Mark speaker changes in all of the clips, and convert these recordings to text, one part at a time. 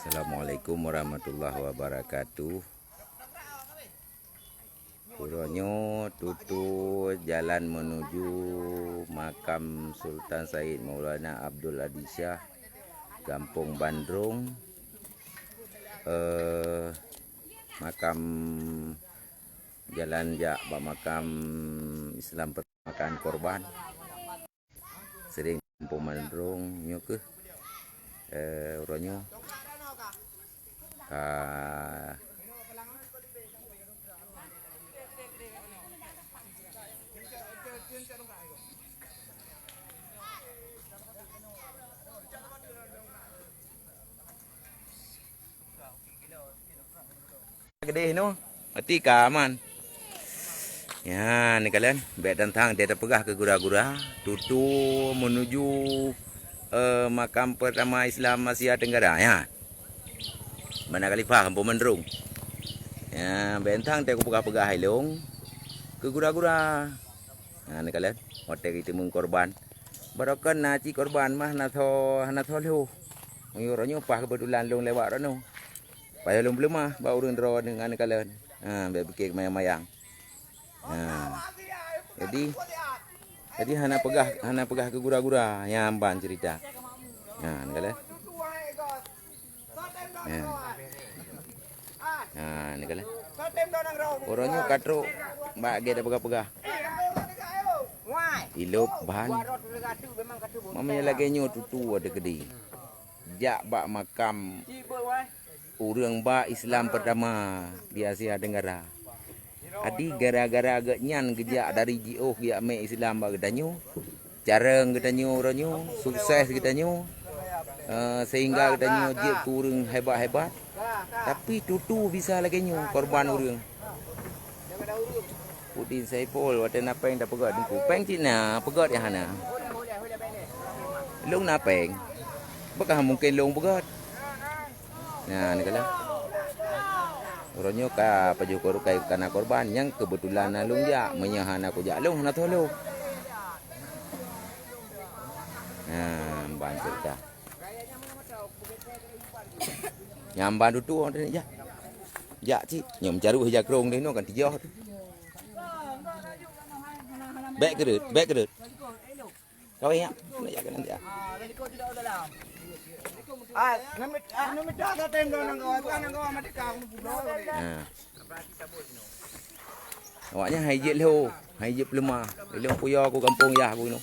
Speaker 1: Assalamualaikum warahmatullahi wabarakatuh. Puronyo tutu jalan menuju makam Sultan Said Maulana Abdul Aziz Shah, Kampung Bandrung. Makam jalan jak makam Islam pertamakan korban. Sering Kampung Bandrung nyo ke uronyo gede no, mati kaman. Ya, ni kalian, baik tentang dia terpegah ke gura-gura, tutu menuju makam pertama Islam Asia Tenggara ya. Mana Khalifah Kampung Bandrung. Ya, bentang dia aku pegah-pegah hilung ke gura-gura. Nah, ni kalian, hotel kita mengkorban. Barokan naci korban mah nato lu. Mengurangi upah kebetulan long lewat rono. Payah long belum mah baru ndro dengan kalian. Biar bikin mayang-mayang. Jadi hana pegah ke gura-gura yang amban cerita. Ni kalian. Ni kalian. Orangnya katro mbak dia pegah-pegah. Ilop bahan. Mamanya lagi nyo tutu ada gede. Jak bak makam urang ba Islam pertama di Asia Tenggara. Adi gara-gara agak nyan gejak dari GO giak me Islam ba gedanyo. Careng gedanyo oranyo, sukses gedanyo. Sehingga gedanyo je kurang hebat-hebat. Tapi tutu bisa lagi nyo korban urang. Udin Saiful watan napeng dah pegat dengku. Peng Cina pegat yang hana. Long napeng. Bakal mungkin long pegat. Nah, ni kalau orangnya ka paju koru kai kana korban yang kebetulan nalung ja menyahan aku ja long na tolo. Nah, ban cerita. Nyamban tutu on ja. Ja ci, nyom caru hija krong deh no kan tijoh. Baik kerut. Kau ingat? Nak jaga nanti ah. Awaknya hijit lo, hijit lemah. Ilung puyo aku kampung ya aku no.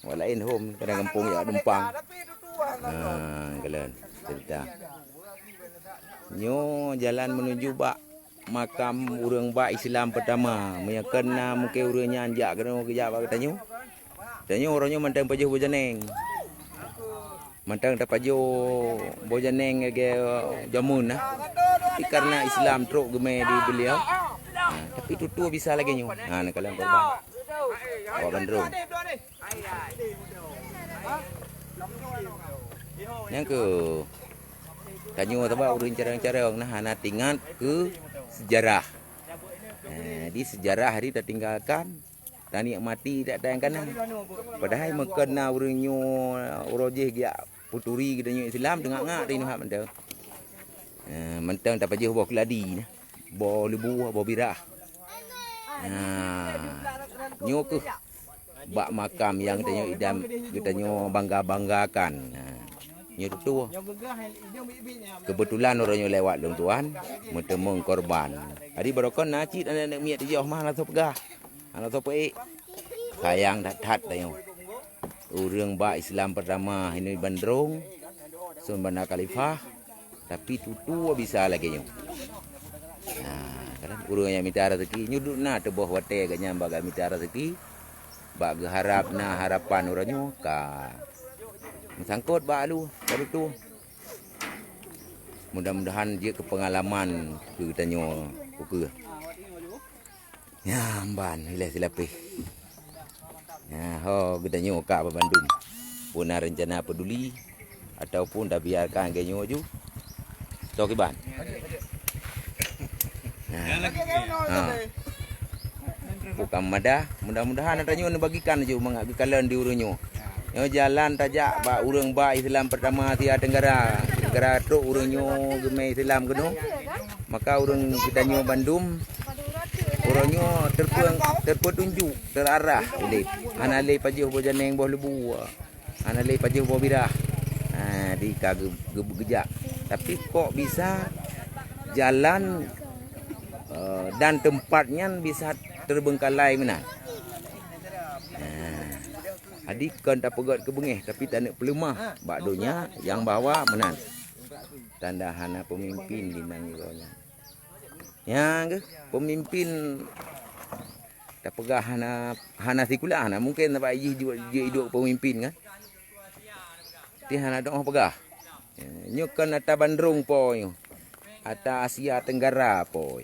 Speaker 1: Awak lain home kadang kampung ya Dumpang. Kalian cerita. Nyo jalan menuju bak makam urang ba Islam pertama. Meya kena mungkin urangnya anjak kena kejap bak tanyo. Tanyo orangnya mantang pajuh bojaneng. Mantang tak pajuh bojaneng ge jamun nah. Tapi karena Islam teruk gemai di beliau. Tapi tutu bisa lagi nyo. Nak kalian korban. Awak Bandrung. Yang ke tanyo tabak urang carang-carang nah hana tingat ke sejarah. Di sejarah hari dah tinggalkan tani mati tak tayang kana. Padahal mekena urangnya urojeh dia puturi gedanyo Islam dengak-ngak ri noh mentang. Mentang tak pajeh bawa keladi nah. Bawa lebu, bawa birah. Nyo ke bak makam yang gedanyo idam gedanyo bangga-banggakan. Nyo tu. Kebetulan orangnya lewat dong tuan, bertemu korban. Hari barokon nacit anak miat di jauh mana tu pegah. Anak tu pe. Sayang dat dayo. Urang ba Islam pertama ini Bandrung. Sumbana Khalifah. Tapi tutu bisa lagi nyo. Kan urang yang minta rezeki nyuduk na teboh wate ganya baga minta rezeki. Bak harap na harapan orangnya ka sangkut ba lu baru tu. Mudah-mudahan dia ke pengalaman ke tanyo buku. Ya amban hilah silapih. Ya ho gedanyo ka Bandung. Puna rencana peduli ataupun dah biarkan genyo ju. Tok iban. Bukan madah, mudah-mudahan tanyo bagikan ju mangagalan di urunyo. Yo jalan tajak ba urang ba Islam pertama Asia Tenggara. negara tok urangnya gemai Islam keno. Maka urang kita nyo Bandung orangnya terpetunjuk terarah ini anale pajuh bojaneng boh lebu anale pajuh boh birah di kagejak tapi kok bisa jalan dan tempatnya bisa terbengkalai mana adik kan tak pegat ke bengeh tapi tak nak pelemah bakdonya yang bawa menan tanda hana pemimpin di nangironya ya ke pemimpin tak pegah hana sikula hana mungkin tak payah hidup pemimpin kan ti hana dok pegah nyokan ata Bandung po ata Asia Tenggara po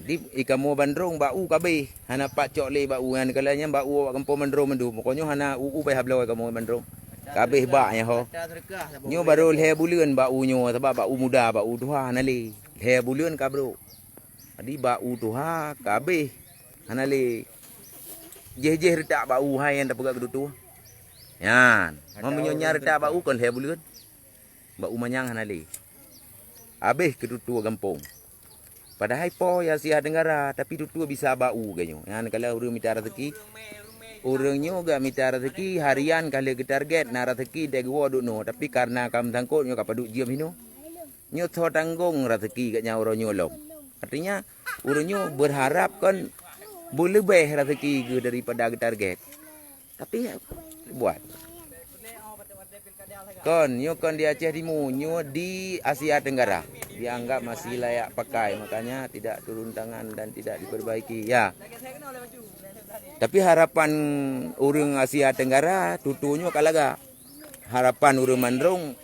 Speaker 1: di ikamu Bandung bau kabe hana pak cok le bau kan kalanya bau kampung Bandung mendu pokoknya hana pai hablo kamu Bandung kabeh bak nya ho nyo baru le bulan bau nyo sebab bau muda bau tua hana le bulan ka bro adi bau tua kabeh hana le jeh redak bau hai yang tak pegak kedu tu yan mamnyo nya redak bau kon le bulan bau manyang hana le abeh kedu tu kampung padahal po ya Asia Tenggara tapi tu bisa bau ganyo. Yang kalau urang minta rezeki urangnya gak minta rezeki harian kalau ke target na rezeki dek wodo no tapi karena kam tangkut nyo kapaduk diam hino. Nyo tho tanggung rezeki kat nya urangnya lom. Artinya urangnya berharap kan boleh lebih rezeki ke daripada ke target. Tapi buat kon nyo kon di Aceh Timur nyo di Asia Tenggara dianggap masih layak pakai makanya tidak turun tangan dan tidak diperbaiki ya tapi harapan urang Asia Tenggara tutunya kalaga harapan urang Mandrung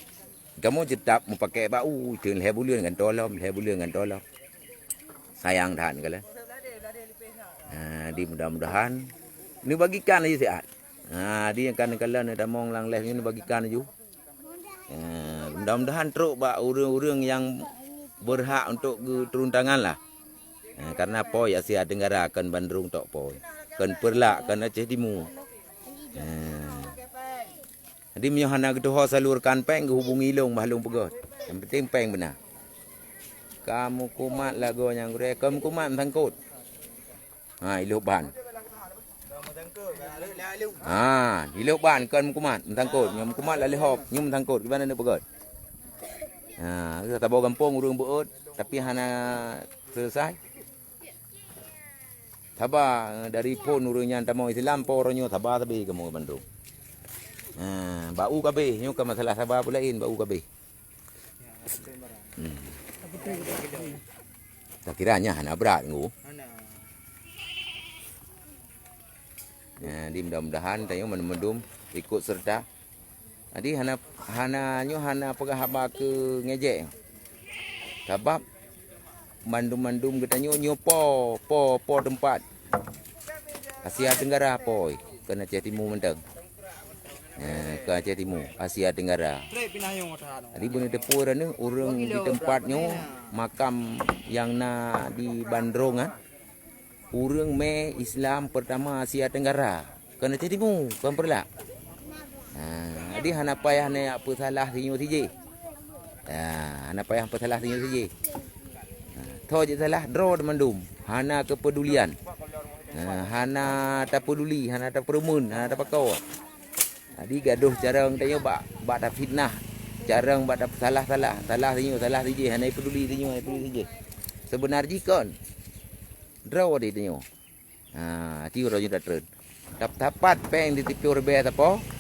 Speaker 1: kamu tetap mau pakai bau dengan lebulan kan tolong sayang tahan kala di mudah-mudahan ini bagikan aja sehat di yang kan kala ni damong lang leh ni bagikan aja mudah-mudahan teruk bak urang-urang yang berhak untuk turun tangan lah karena poi Asia Tenggara akan Bandung tok poi kan perlak kan Aceh Timur jadi menyohana gitu ho salurkan peng hubungi long bahlung pegot yang penting peng benar kamu kumat lagu yang gure kamu kumat tangkut ilok ban ilok ban kan kumat tangkut nyom kumat la lehop nyom tangkut gimana nak pegot kita bawa kampung urang beut tapi hana selesai. Sabar dari pun urangnya tamu Islam poronyo sabar tabe kamu Bandung. Bau kabeh nyo ka masalah sabar pulain bau kabeh. Tak kiranya hana berat ngu. Di mudah-mudahan tayo menmendum ikut serta Adi hana pegah haba ke ngejek. Sebab mandum-mandum katanya nyo po tempat. Asia Tenggara poi kena Aceh Timur mentang. Ke Aceh Timur, Asia Tenggara. Adi bune tepur ni urang di tempatnya makam yang na di Bandung urang me Islam pertama Asia Tenggara. Kena Aceh Timur, kan perlak. Jadi hana payah ni apa salah sinyo sije. Hana payah apa salah sinyo sije. Tho je salah draw mandum. Hana kepedulian. Hana tak peduli, hana tak peremun, hana tak pakau. Jadi gaduh carang tanya bak tak fitnah. Carang bak tak salah sinyo sije hana peduli sinyo sije. Sebenarnya kon draw dia tanya. Ti urang dak tren. Tapat peng di tipi urbe apa?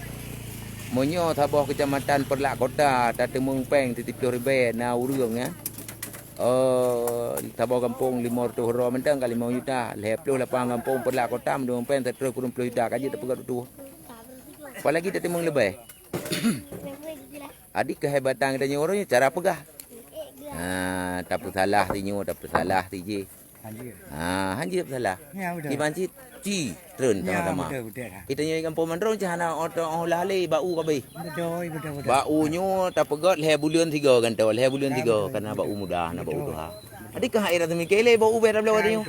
Speaker 1: Monyo Taboh Kecamatan Perlak Kota Tatemung Peng titip ribe na urang di Taboh Kampung 500 ro mentang kali 5 juta 28 kampung Perlak Kota mendung peng terus 20 juta kaji tak pegat tu apalagi tatemung lebih adik kehebatan katanya orangnya cara pegah tak salah tinyo tak salah tije hanji tak salah di masjid ci tren sama-sama. Kita nyai kampung Mandrung cahana orang lale bau kabeh. Betul. Baunya tak pegat leh bulan 3 kan tahu leh bulan 3 karena bau mudah na bau tuha. Adik kah air tu mikele bau ber belah dia.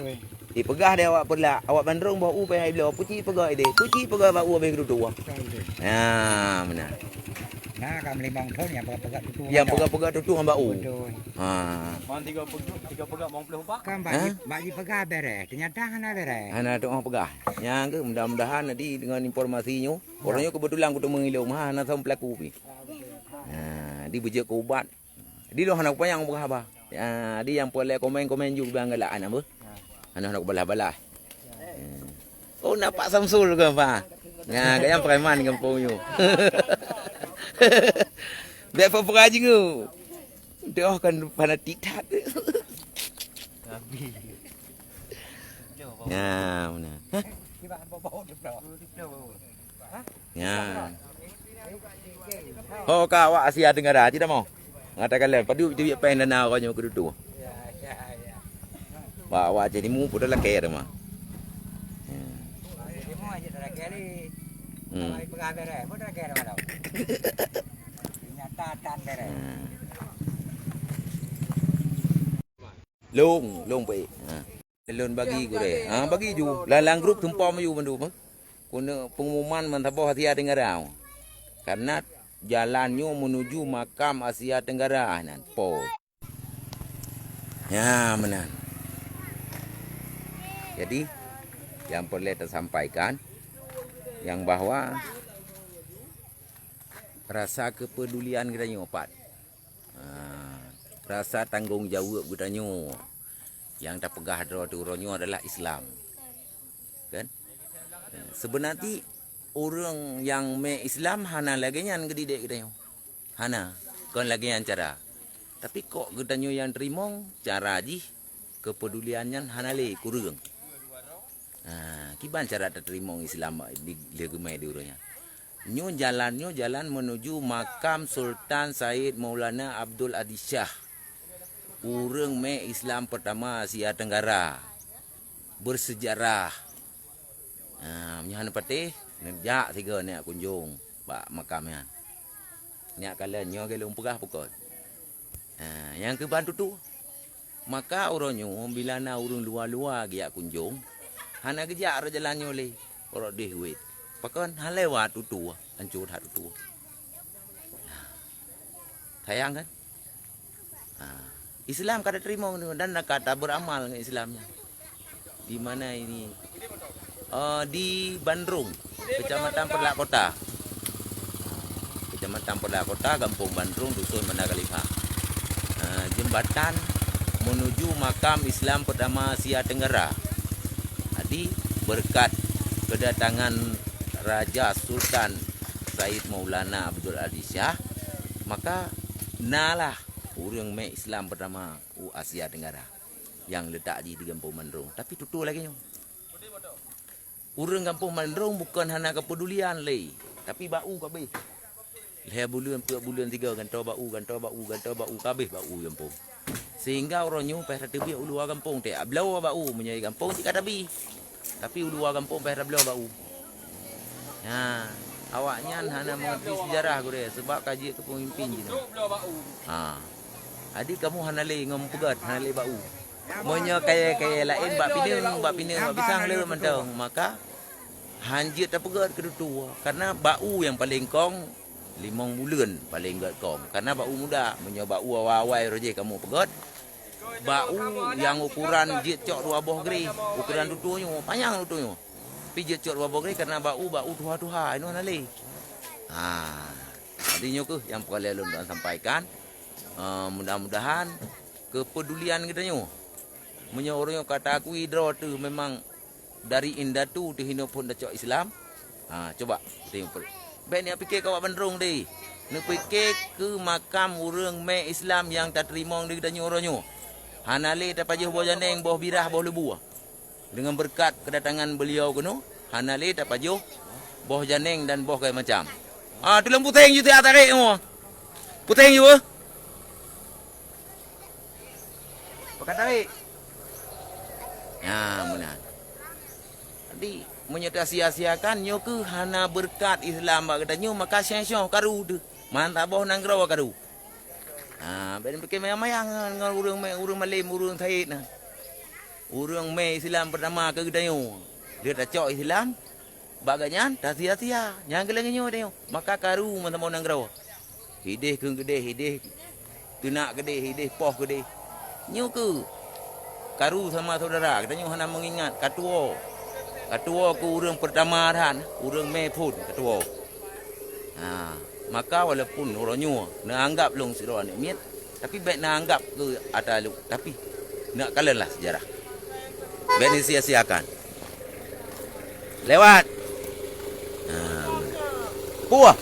Speaker 1: Pegah dia awak perla awak Mandrung bau pe ai belah puci pegah ide. Puci pegah bau abeh tu. Benar.
Speaker 2: Nah, kami 5 tahun yang pegat tutu.
Speaker 1: Yang pegat-pegat tutu hang bau.
Speaker 2: Betul.
Speaker 1: Ha.
Speaker 3: Mang tiga pegat mau pelih pak.
Speaker 2: Kan bagi pegat beres. Ternyata hana beres.
Speaker 1: Hana tu orang pegah. Yang ke mudah-mudahan nanti dengan informasinya, orangnya kebetulan aku temu ngilau mah hana sama pelaku pi. Di bejek ke ubat. Di lo hana payang pegah ba. Di yang boleh komen-komen juga bilang galak anak apa. Hana nak balah-balah. Oh nampak Samsul ke apa? Nah, kaya preman kampung yo. Biar apa peraji tu? Dia kan fanatik tak. Ya, mana? Ya. Oh, kau awak Asia Tenggara tidak mau? Ngatakan lah, padu dia pengen dana kau nyoku dulu. Wah, awak jadi mu pun dah kaya dah mah.
Speaker 2: Pegat beres. Pun dah kira mana. Ternyata tan beres.
Speaker 1: Long pe. Lon bagi ku deh. Bagi ju. Lalang grup tumpah mayu bandu mah. Kuna pengumuman mantaboh Asia Tenggara. Karena jalannya menuju makam Asia Tenggara nan po. Ya, mana. Jadi yang perlu kita sampaikan yang bahwa rasa kepedulian kita nyopat. Rasa tanggung jawab kita nyo yang tak pegah doronyo adalah Islam. Kan? Sebenarnya orang yang me Islam hana lagi yang gede kita nyo. Hana kon lagi yang cara. Tapi kok kita nyo yang terima cara ji kepeduliannya hana le kurang. Kiban cara terima Islam di legumai di urangnya. Nyo jalan menuju makam Sultan Said Maulana Abdul Aziz Shah. Urang me Islam pertama Asia Tenggara. Bersejarah. Menyahan patih nejak tiga ni kunjung pak makamnya. Ni kalian nyo gelung pegah pokok. Yang kebantu tu maka orangnya bila na urang luar-luar dia kunjung hana gejak ra jalannya oleh orang deh pakon halewat tutu hancur hat tutu. Sayang kan? Islam kada terima dan kata beramal dengan Islamnya. Di mana ini? Di Bandrung, Kecamatan Perlak Kota. Kecamatan Perlak Kota, Kampung Bandrung, Dusun Bandar Khalifah. Jembatan menuju makam Islam pertama Asia Tenggara. Jadi berkat kedatangan Raja Sultan Said Maulana Abdul Aziz Shah, maka nalah urang me Islam pertama Asia Tenggara yang letak di Kampung Bandrung. Tapi tutu lagi nyo. Urang Kampung Bandrung bukan hanya kepedulian le, tapi bau kabeh. Leh bulan 3 gantau bau kabeh bau kampung. Sehingga orangnya payah tebi ulu kampung te ablau bau menyai kampung ti katabi. Tapi ulu kampung payah ablau bau. Ya, awaknya hanya mengerti sejarah gue sebab kaji ke pemimpin gitu. Adik kamu hana le ngom pegat hana le bau. Monya kaya lain bak pinang pisang le mentang maka hanjit tak pegat ke tua karena bau yang paling kong 5 bulan paling gat kong karena bau muda monya bau awal roje kamu pegat bau yang ukuran jit cok 2 boh geri ukuran tutunya panjang tutunya tapi jit cok 2 boh geri karena bau tuha-tuha inu hana le. Artinya ke yang perlu london sampaikan mudah-mudahan kepedulian kita nyo monya orang yang kata aku hidro tu memang dari Indatu tu hino pun dah cok Islam. Coba tengok. Ben ni fikir kau Bandrung deh. Ni fikir ke makam urang me Islam yang tak terima di kita nyoronyo. Hanale tak pajah boh janeng, boh birah, boh lebu. Dengan berkat kedatangan beliau kuno, hanale tak pajah boh janeng dan boh kayak macam. Tu lembu teng you tak tarik semua. Puteng you. Pakai tarik. Ya, benar. Jadi menyata sia-siakan nyo ke hana berkat Islam bak katanya maka syang-syang karu tu. Mantap boh nang graw karu. Ben pakai mayang-mayang dengan urang Malim, urang Said nah. Urang me Islam pertama ke katanya. Dia tak cok Islam. Baganya tak sia-sia. Yang geleng nyo dia. Maka karu mantap boh nang graw. Hidih ke gede, hidih tunak gede, hidih poh gede. Nyu ke karu sama saudara, katanya hana mengingat katua. Katua ku urang pertama ran, urang me pun katua. Ha, maka walaupun orang nyu nak anggap long siro ni miet, tapi baik nak anggap ke atas lu, tapi nak kalah sejarah. Baik ni sia-siakan. Lewat. Ha. Puah.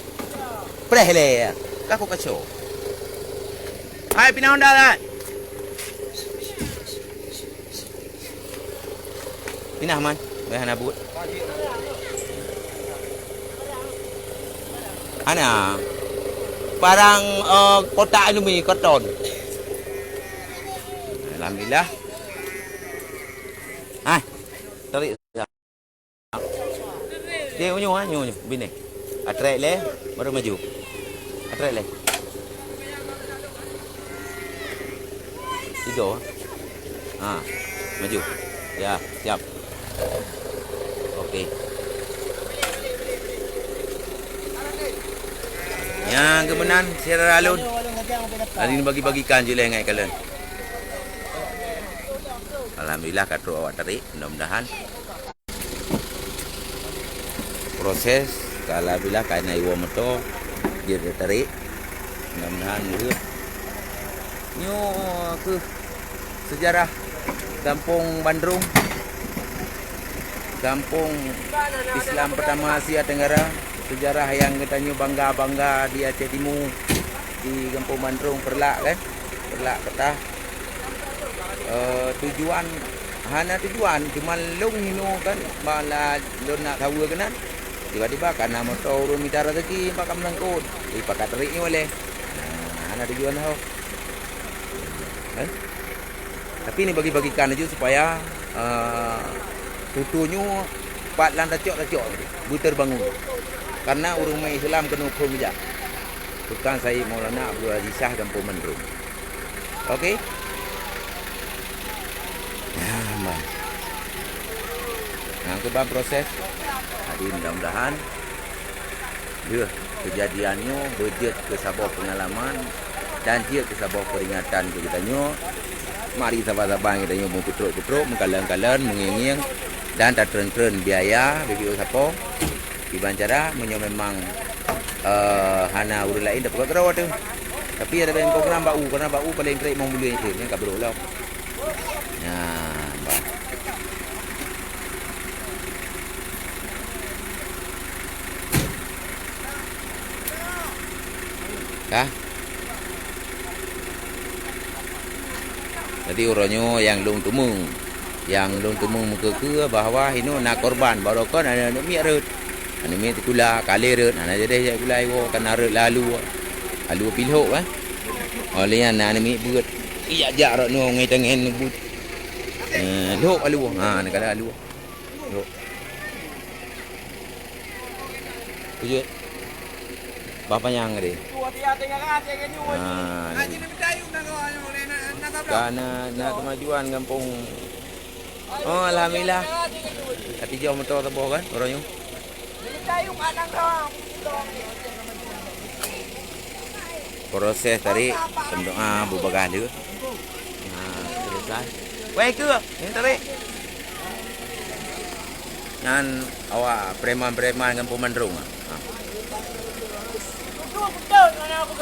Speaker 1: Preh le. Laku kacau. Hai pinang dah. Pinah man. Baik hana buat. Ana. Barang kotak ni koton. Alhamdulillah. Hai. Tarik. Dia unyu bini. Atrai le baru maju. Atrai le. Tiga. Ha, maju. Ya, siap. Okey. Yang kemenan Sierra Alun. Hari ini bagi-bagikan je lah dengan kalian. Alhamdulillah katro awak tarik, mudah-mudahan proses kalau bila kena iwa motor dia tarik, mudah-mudahan dia nyo ke sejarah Kampung Bandrung, kampung Islam pertama Asia Tenggara, sejarah yang katanya bangga-bangga di Aceh Timur, di Kampung Bandrung Perlak kan, Perlak Ketah. Tujuan hana tujuan cuma long hino kan bala lo nak tahu kan tiba-tiba karena motor urun minta rezeki pakam melangkut di pakat terik ni boleh hana tujuan tau tapi ni bagi-bagikan aja supaya tutunya pat lan tacok buter bangun karena urung mai Islam kena hukum je bukan saya Maulana Abdul Azizah Kampung Bandrung. Okey. Yang kedua proses hari mudah-mudahan ya kejadiannya berjet ke sebuah pengalaman dan dia ke sebuah peringatan ke kitanya. Mari sahabat-sahabat kita nyo putruk-putruk mengkalan-kalan menginging dan tak tren-tren biaya bagi siapa iban cara menyo memang hana urut lain dapat kerau tu. Tapi ada yang program bau karena bau paling keren mau beli itu ni tak perlu lah. Kah? Jadi orangnya yang long tumung muka ke bahawa ini nak korban baru kan ada miak rut. Ana mi tikula kali rut ana jadi kula iwo kan rut lalu pilhok oleh ana mi buat iya jak rot no ngai tengen but. Lok alu nak kala alu. Lok. Ujut. Bapa yang ngade. Karena nak kemajuan kampung. Oh alhamdulillah. Tapi jauh motor tebok kan orangnya. Proses tarik doa berbagai dia. Selesai. Wei ke? Yang tarik. Yang awak preman-preman kampung Bandrung. Betul, mana aku